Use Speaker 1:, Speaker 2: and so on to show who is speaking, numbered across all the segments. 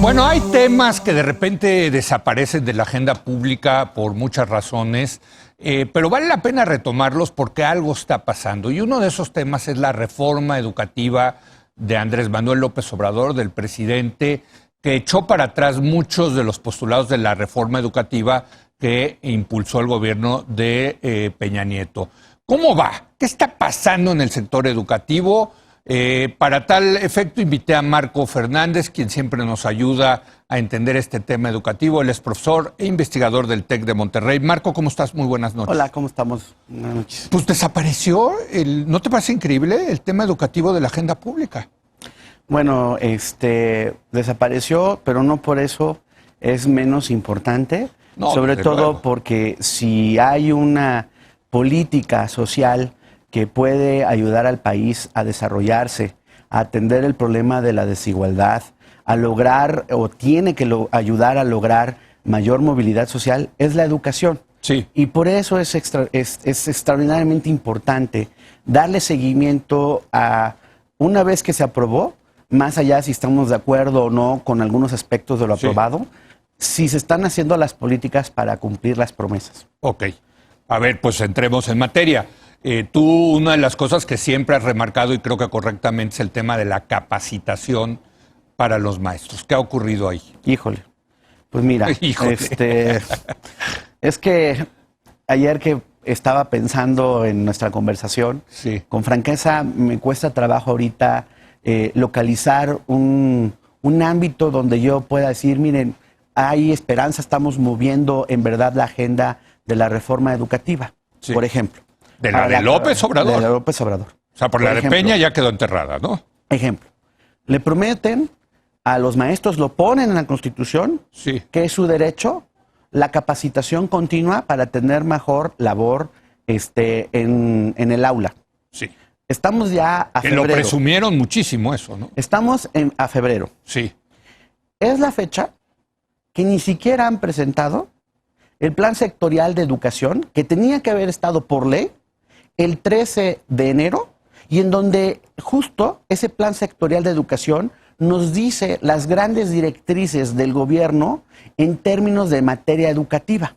Speaker 1: Bueno, hay temas que de repente desaparecen de la agenda pública por muchas razones, pero vale la pena retomarlos porque algo está pasando. Y uno de esos temas es la reforma educativa de Andrés Manuel López Obrador, del presidente, que echó para atrás muchos de los postulados de la reforma educativa que impulsó el gobierno de Peña Nieto. ¿Cómo va? ¿Qué está pasando en el sector educativo? Para tal efecto invité a Marco Fernández, quien siempre nos ayuda a entender este tema educativo. Él es profesor e investigador del TEC de Monterrey. Marco, ¿cómo estás? Muy buenas noches.
Speaker 2: Hola, ¿cómo estamos? Buenas noches.
Speaker 1: Pues desapareció, ¿no te parece increíble el tema educativo de la agenda pública?
Speaker 2: Bueno, desapareció, pero no por eso es menos importante.
Speaker 1: No,
Speaker 2: sobre todo
Speaker 1: luego.
Speaker 2: porque si hay una política social que puede ayudar al país a desarrollarse, a atender el problema de la desigualdad, a lograr o tiene que ayudar a lograr mayor movilidad social, es la educación.
Speaker 1: Sí.
Speaker 2: Y por eso es extraordinariamente importante darle seguimiento a, una vez que se aprobó, más allá si estamos de acuerdo o no con algunos aspectos de lo aprobado, si se están haciendo las políticas para cumplir las promesas.
Speaker 1: Ok. A ver, pues entremos en materia. Tú, una de las cosas que siempre has remarcado, y creo que correctamente, es el tema de la capacitación para los maestros. ¿Qué ha ocurrido ahí?
Speaker 2: Híjole, pues mira,
Speaker 1: Híjole.
Speaker 2: Es que ayer que estaba pensando en nuestra conversación,
Speaker 1: Sí.
Speaker 2: con franqueza me cuesta trabajo ahorita localizar un ámbito donde yo pueda decir, miren, hay esperanza, estamos moviendo en verdad la agenda de la reforma educativa,
Speaker 1: Sí.
Speaker 2: por ejemplo.
Speaker 1: De la de López Obrador.
Speaker 2: De la de López Obrador.
Speaker 1: O sea, por la de Peña ya quedó enterrada, ¿no?
Speaker 2: Ejemplo, le prometen a los maestros, lo ponen en la Constitución,
Speaker 1: Sí.
Speaker 2: que es su derecho, la capacitación continua para tener mejor labor en el aula.
Speaker 1: Sí.
Speaker 2: Estamos ya a
Speaker 1: Que
Speaker 2: febrero.
Speaker 1: lo presumieron muchísimo eso, ¿no?
Speaker 2: Estamos a febrero.
Speaker 1: Sí.
Speaker 2: Es la fecha que ni siquiera han presentado el plan sectorial de educación, que tenía que haber estado por ley el 13 de enero, y en donde justo ese plan sectorial de educación nos dice las grandes directrices del gobierno en términos de materia educativa.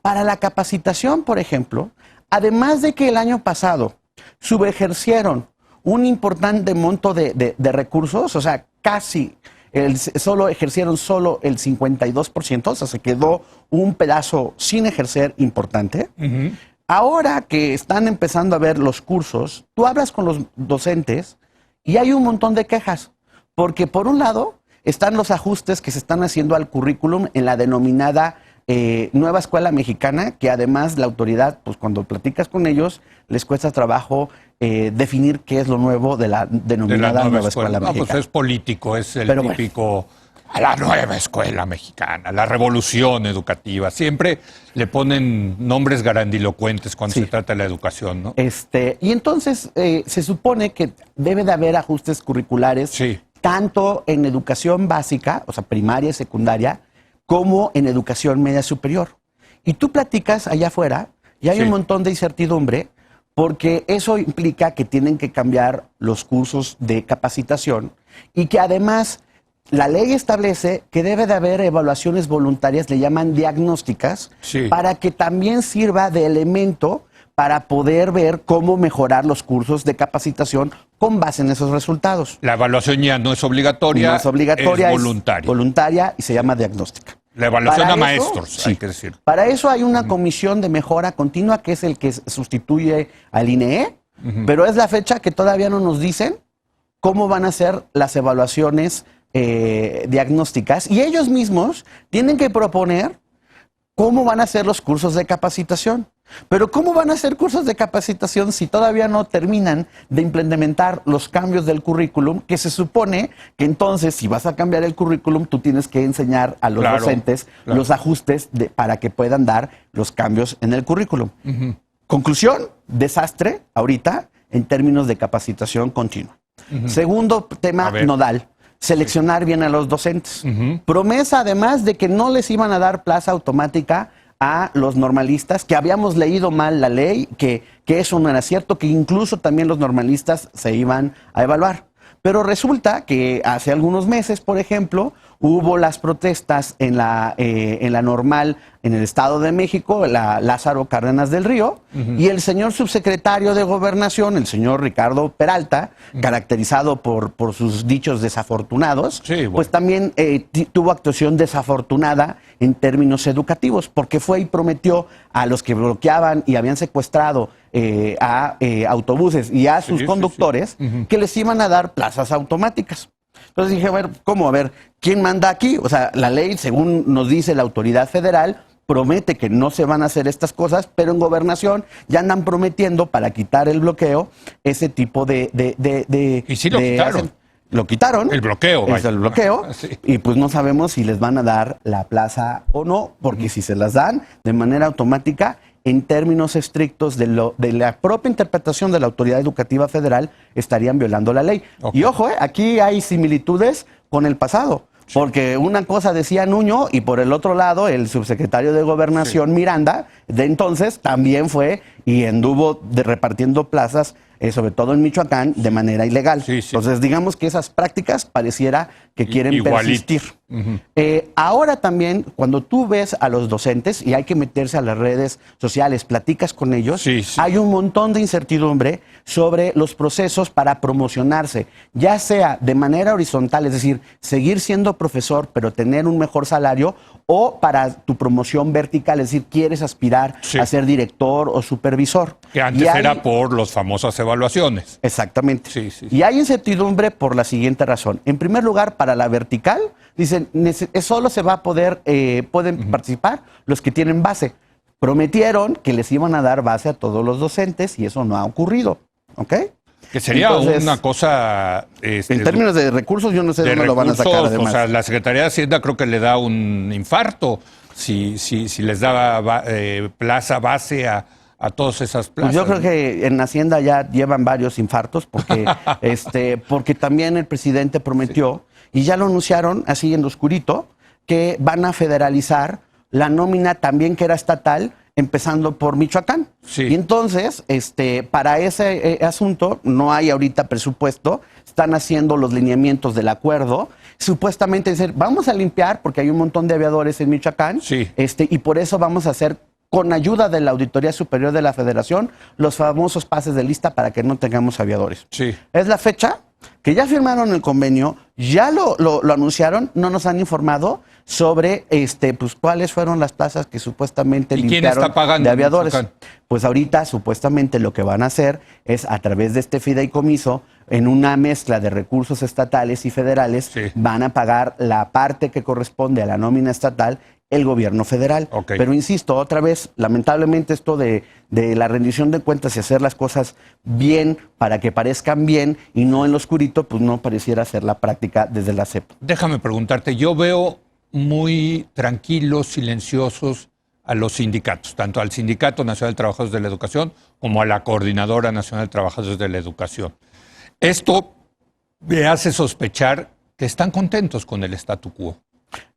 Speaker 2: Para la capacitación, por ejemplo, además de que el año pasado subejercieron un importante monto de recursos, o sea, casi ejercieron solo el 52%, o sea, se quedó un pedazo sin ejercer importante. Ahora que están empezando a ver los cursos, tú hablas con los docentes y hay un montón de quejas, porque por un lado están los ajustes que se están haciendo al currículum en la denominada Nueva Escuela Mexicana, que además la autoridad, pues cuando platicas con ellos, les cuesta trabajo definir qué es lo nuevo de la denominada Nueva Escuela Mexicana.
Speaker 1: No, pues es político, es el
Speaker 2: Pero
Speaker 1: típico... A la nueva escuela mexicana, la revolución educativa. Siempre le ponen nombres grandilocuentes cuando se trata de la educación, ¿no?
Speaker 2: Y entonces se supone que debe de haber ajustes curriculares, tanto en educación básica, o sea, primaria y secundaria, como en educación media superior. Y tú platicas allá afuera y hay un montón de incertidumbre, porque eso implica que tienen que cambiar los cursos de capacitación y que además la ley establece que debe de haber evaluaciones voluntarias, le llaman diagnósticas, para que también sirva de elemento para poder ver cómo mejorar los cursos de capacitación con base en esos resultados.
Speaker 1: La evaluación ya no es obligatoria,
Speaker 2: No es obligatoria,
Speaker 1: es voluntaria.
Speaker 2: Es voluntaria y se llama diagnóstica.
Speaker 1: La evaluación
Speaker 2: Para
Speaker 1: a
Speaker 2: eso,
Speaker 1: maestros, hay que decir.
Speaker 2: Para eso hay una comisión de mejora continua que es el que sustituye al INEE, pero es la fecha que todavía no nos dicen cómo van a ser las evaluaciones diagnósticas, y ellos mismos tienen que proponer cómo van a ser los cursos de capacitación. Pero ¿cómo van a ser cursos de capacitación si todavía no terminan de implementar los cambios del currículum? Que se supone que entonces, si vas a cambiar el currículum, tú tienes que enseñar a los docentes los ajustes para que puedan dar los cambios en el currículum. Conclusión, desastre ahorita en términos de capacitación continua. Segundo tema nodal. Seleccionar bien a los docentes. Promesa además de que no les iban a dar plaza automática a los normalistas, que habíamos leído mal la ley, que eso no era cierto, que incluso también los normalistas se iban a evaluar. Pero resulta que hace algunos meses, por ejemplo, Hubo las protestas en la normal en el Estado de México, la Lázaro Cárdenas del Río, y el señor subsecretario de Gobernación, el señor Ricardo Peralta, caracterizado por sus dichos desafortunados,
Speaker 1: Sí, bueno.
Speaker 2: pues también tuvo actuación desafortunada en términos educativos, porque fue y prometió a los que bloqueaban y habían secuestrado a autobuses y a sus conductores que les iban a dar plazas automáticas. Entonces dije, a ver, ¿cómo? A ver, ¿quién manda aquí? O sea, la ley, según nos dice la autoridad federal, promete que no se van a hacer estas cosas, pero en Gobernación ya andan prometiendo para quitar el bloqueo ese tipo de
Speaker 1: Y sí lo quitaron.
Speaker 2: Lo quitaron.
Speaker 1: El bloqueo,
Speaker 2: Es
Speaker 1: vaya.
Speaker 2: el bloqueo.
Speaker 1: Sí.
Speaker 2: Y pues no sabemos si les van a dar la plaza o no, porque si se las dan de manera automática, en términos estrictos de la propia interpretación de la Autoridad Educativa Federal, estarían violando la ley.
Speaker 1: Ok.
Speaker 2: Y ojo, aquí hay similitudes con el pasado. Porque una cosa decía Nuño y por el otro lado el subsecretario de Gobernación Miranda, de entonces, también fue y anduvo repartiendo plazas, sobre todo en Michoacán, de manera ilegal.
Speaker 1: Sí, sí.
Speaker 2: Entonces, digamos que esas prácticas pareciera que quieren
Speaker 1: Igualito.
Speaker 2: persistir. Ahora también, cuando tú ves a los docentes, y hay que meterse a las redes sociales, platicas con ellos,
Speaker 1: Sí, sí.
Speaker 2: hay un montón de incertidumbre sobre los procesos para promocionarse, ya sea de manera horizontal, es decir, seguir siendo profesor, pero tener un mejor salario, o para tu promoción vertical, es decir, quieres aspirar
Speaker 1: Sí.
Speaker 2: a ser director o supervisor.
Speaker 1: Que antes
Speaker 2: Y hay-
Speaker 1: era por las famosas evaluaciones.
Speaker 2: Exactamente.
Speaker 1: Sí, sí, sí.
Speaker 2: Y hay incertidumbre por la siguiente razón. En primer lugar, para la vertical, dicen, solo se va a poder, pueden participar los que tienen base. Prometieron que les iban a dar base a todos los docentes y eso no ha ocurrido. ¿Ok?
Speaker 1: Que sería
Speaker 2: Entonces,
Speaker 1: una cosa...
Speaker 2: En términos de recursos, yo no sé de
Speaker 1: de
Speaker 2: dónde lo van a sacar
Speaker 1: recursos,
Speaker 2: además.
Speaker 1: o sea, la Secretaría de Hacienda creo que le da un infarto si les daba plaza base a todas esas
Speaker 2: Pues
Speaker 1: plazas.
Speaker 2: yo creo que en Hacienda ya llevan varios infartos porque, porque también el presidente prometió, y ya lo anunciaron así en lo oscurito, que van a federalizar la nómina también que era estatal, empezando por Michoacán.
Speaker 1: Sí.
Speaker 2: Y entonces, para ese asunto no hay ahorita presupuesto, están haciendo los lineamientos del acuerdo, supuestamente dicen, vamos a limpiar porque hay un montón de aviadores en Michoacán,
Speaker 1: Sí.
Speaker 2: y por eso vamos a hacer, con ayuda de la Auditoría Superior de la Federación, los famosos pases de lista para que no tengamos aviadores.
Speaker 1: Sí.
Speaker 2: Es la fecha que ya firmaron el convenio, ya lo anunciaron, no nos han informado sobre pues cuáles fueron las plazas que supuestamente
Speaker 1: ¿Y quién
Speaker 2: limpiaron
Speaker 1: está pagando
Speaker 2: de
Speaker 1: en
Speaker 2: aviadores.
Speaker 1: Michoacán?
Speaker 2: Pues ahorita supuestamente lo que van a hacer es a través de este fideicomiso, en una mezcla de recursos estatales y federales,
Speaker 1: Sí.
Speaker 2: van a pagar la parte que corresponde a la nómina estatal el gobierno federal.
Speaker 1: Ok.
Speaker 2: Pero insisto, otra vez, lamentablemente esto de la rendición de cuentas y hacer las cosas bien para que parezcan bien y no en lo oscurito, pues no pareciera ser la práctica desde la CEP.
Speaker 1: Déjame preguntarte, yo veo muy tranquilos, silenciosos a los sindicatos, tanto al Sindicato Nacional de Trabajadores de la Educación como a la Coordinadora Nacional de Trabajadores de la Educación. Esto me hace sospechar que están contentos con el statu quo.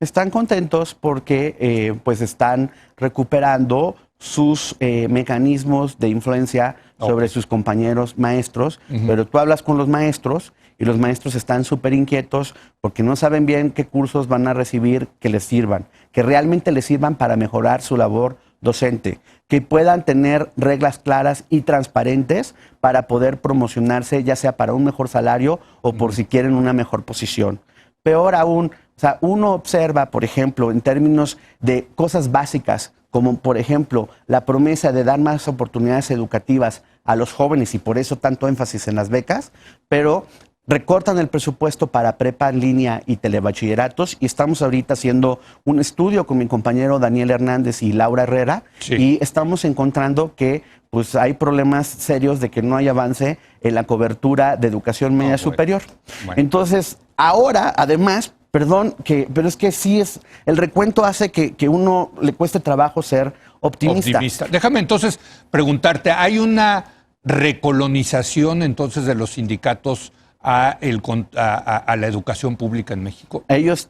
Speaker 2: Están contentos porque pues están recuperando sus mecanismos de influencia sobre sus compañeros maestros, pero tú hablas con los maestros y los maestros están súper inquietos porque no saben bien qué cursos van a recibir que les sirvan, que realmente les sirvan para mejorar su labor docente, que puedan tener reglas claras y transparentes para poder promocionarse, ya sea para un mejor salario o por si quieren una mejor posición. Peor aún, o sea, uno observa, por ejemplo, en términos de cosas básicas, como por ejemplo la promesa de dar más oportunidades educativas a los jóvenes y por eso tanto énfasis en las becas, pero recortan el presupuesto para prepa en línea y telebachilleratos y estamos ahorita haciendo un estudio con mi compañero Daniel Hernández y Laura Herrera
Speaker 1: Sí.
Speaker 2: y estamos encontrando que pues hay problemas serios de que no hay avance en la cobertura de educación media
Speaker 1: bueno.
Speaker 2: superior.
Speaker 1: Bueno.
Speaker 2: Entonces, ahora, además, perdón, pero es que sí es, el recuento hace que uno le cueste trabajo ser optimista.
Speaker 1: Déjame entonces preguntarte, ¿hay una recolonización entonces de los sindicatos a la educación pública en México?
Speaker 2: Ellos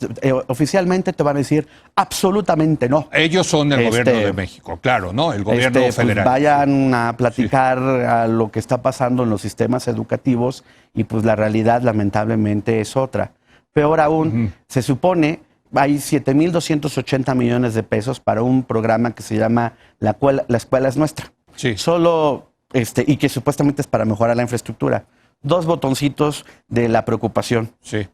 Speaker 2: oficialmente te van a decir absolutamente no.
Speaker 1: Ellos son el gobierno de México, claro, ¿no? El gobierno
Speaker 2: Pues
Speaker 1: federal.
Speaker 2: vayan a platicar a lo que está pasando en los sistemas educativos y pues la realidad lamentablemente es otra. Peor aún, se supone hay 7,280 millones de pesos para un programa que se llama La Escuela es Nuestra.
Speaker 1: Sí.
Speaker 2: Solo, y que supuestamente es para mejorar la infraestructura. 2 botoncitos de la preocupación.
Speaker 1: Sí.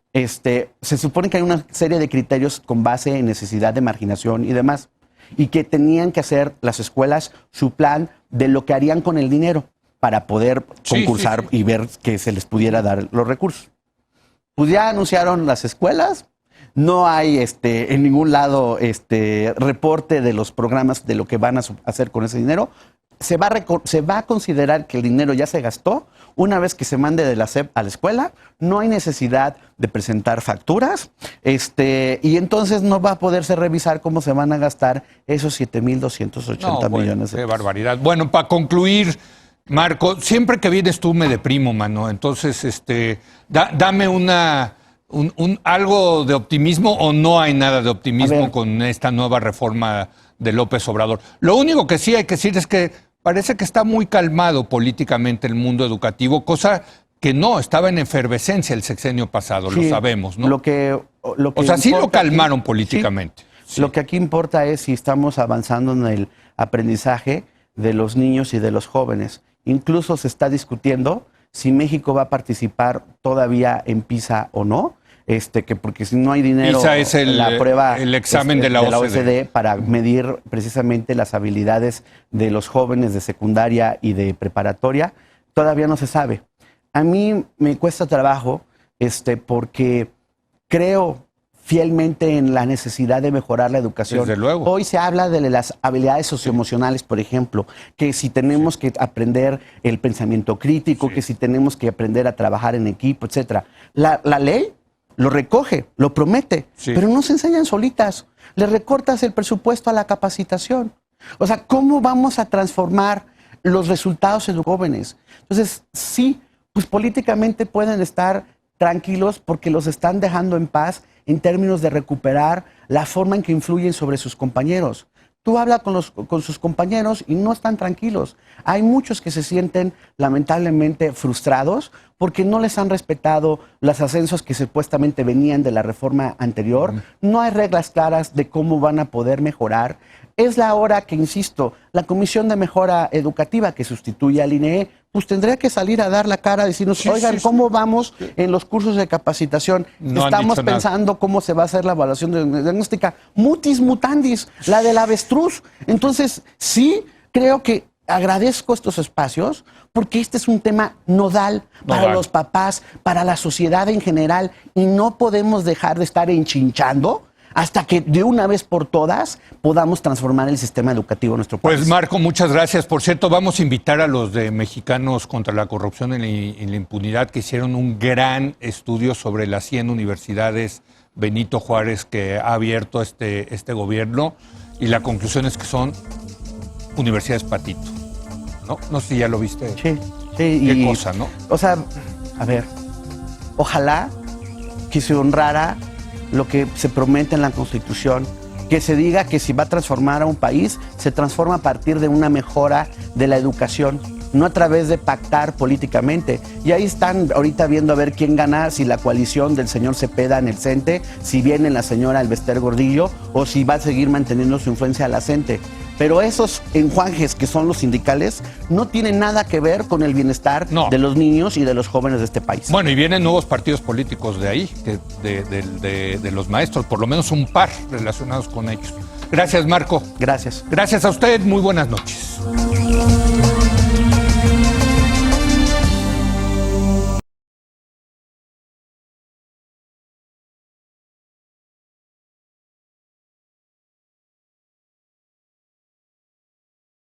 Speaker 2: Se supone que hay una serie de criterios con base en necesidad de marginación y demás, y que tenían que hacer las escuelas su plan de lo que harían con el dinero para poder concursar y ver que se les pudiera dar los recursos. Pues ya anunciaron las escuelas, no hay en ningún lado reporte de los programas de lo que van a hacer con ese dinero. Se va a considerar que el dinero ya se gastó una vez que se mande de la SEP a la escuela. No hay necesidad de presentar facturas y entonces no va a poderse revisar cómo se van a gastar esos 7,280 millones de pesos.
Speaker 1: Qué barbaridad. Bueno, para concluir, Marco, siempre que vienes tú me deprimo, mano. Entonces, dame algo de optimismo, o no hay nada de optimismo con esta nueva reforma de López Obrador. Lo único que sí hay que decir es que parece que está muy calmado políticamente el mundo educativo, cosa que no, estaba en efervescencia el sexenio pasado, lo sabemos, ¿no?
Speaker 2: O
Speaker 1: sea, sí lo calmaron políticamente.
Speaker 2: Sí. Lo que aquí importa es si estamos avanzando en el aprendizaje de los niños y de los jóvenes. Incluso se está discutiendo si México va a participar todavía en PISA o no, porque si no hay dinero,
Speaker 1: PISA es
Speaker 2: la prueba,
Speaker 1: el examen de la OCDE
Speaker 2: para medir precisamente las habilidades de los jóvenes de secundaria y de preparatoria, todavía no se sabe. A mí me cuesta trabajo, porque creo fielmente en la necesidad de mejorar la educación.
Speaker 1: Desde luego.
Speaker 2: Hoy se habla de las habilidades socioemocionales, por ejemplo, que si tenemos que aprender el pensamiento crítico, que si tenemos que aprender a trabajar en equipo, etcétera. La ley lo recoge, lo promete, pero no se enseñan solitas. Le recortas el presupuesto a la capacitación. O sea, ¿cómo vamos a transformar los resultados de los jóvenes? Entonces, sí, pues políticamente pueden estar tranquilos porque los están dejando en paz en términos de recuperar la forma en que influyen sobre sus compañeros. Tú hablas con sus compañeros y no están tranquilos. Hay muchos que se sienten lamentablemente frustrados porque no les han respetado los ascensos que supuestamente venían de la reforma anterior. No hay reglas claras de cómo van a poder mejorar. Es la hora que, insisto, la Comisión de Mejora Educativa que sustituye al INEE, pues tendría que salir a dar la cara, a decirnos, oigan, ¿cómo vamos en los cursos de capacitación?
Speaker 1: No
Speaker 2: estamos pensando cómo se va a hacer la evaluación diagnóstica. Mutis mutandis, la del avestruz. Entonces, sí, creo que agradezco estos espacios porque este es un tema nodal para los papás, para la sociedad en general, y no podemos dejar de estar enchinchando hasta que de una vez por todas podamos transformar el sistema educativo en nuestro país.
Speaker 1: Pues Marco, muchas gracias. Por cierto, vamos a invitar a los de Mexicanos contra la Corrupción y la Impunidad, que hicieron un gran estudio sobre las 100 universidades Benito Juárez que ha abierto este gobierno, y la conclusión es que son universidades patito, ¿no? No sé si ya lo viste.
Speaker 2: Sí.
Speaker 1: Qué cosa, ¿no?
Speaker 2: O sea, a ver, ojalá que se honrara lo que se promete en la Constitución, que se diga que si va a transformar a un país, se transforma a partir de una mejora de la educación, no a través de pactar políticamente. Y ahí están ahorita viendo a ver quién gana, si la coalición del señor Cepeda en el CENTE, si viene la señora Elbester Gordillo, o si va a seguir manteniendo su influencia a la CENTE. Pero esos enjuajes que son los sindicales no tienen nada que ver con el bienestar de los niños y de los jóvenes de este país.
Speaker 1: Bueno, y vienen nuevos partidos políticos de ahí, de los maestros, por lo menos un par relacionados con ellos. Gracias, Marco.
Speaker 2: Gracias.
Speaker 1: Gracias a usted, muy buenas noches.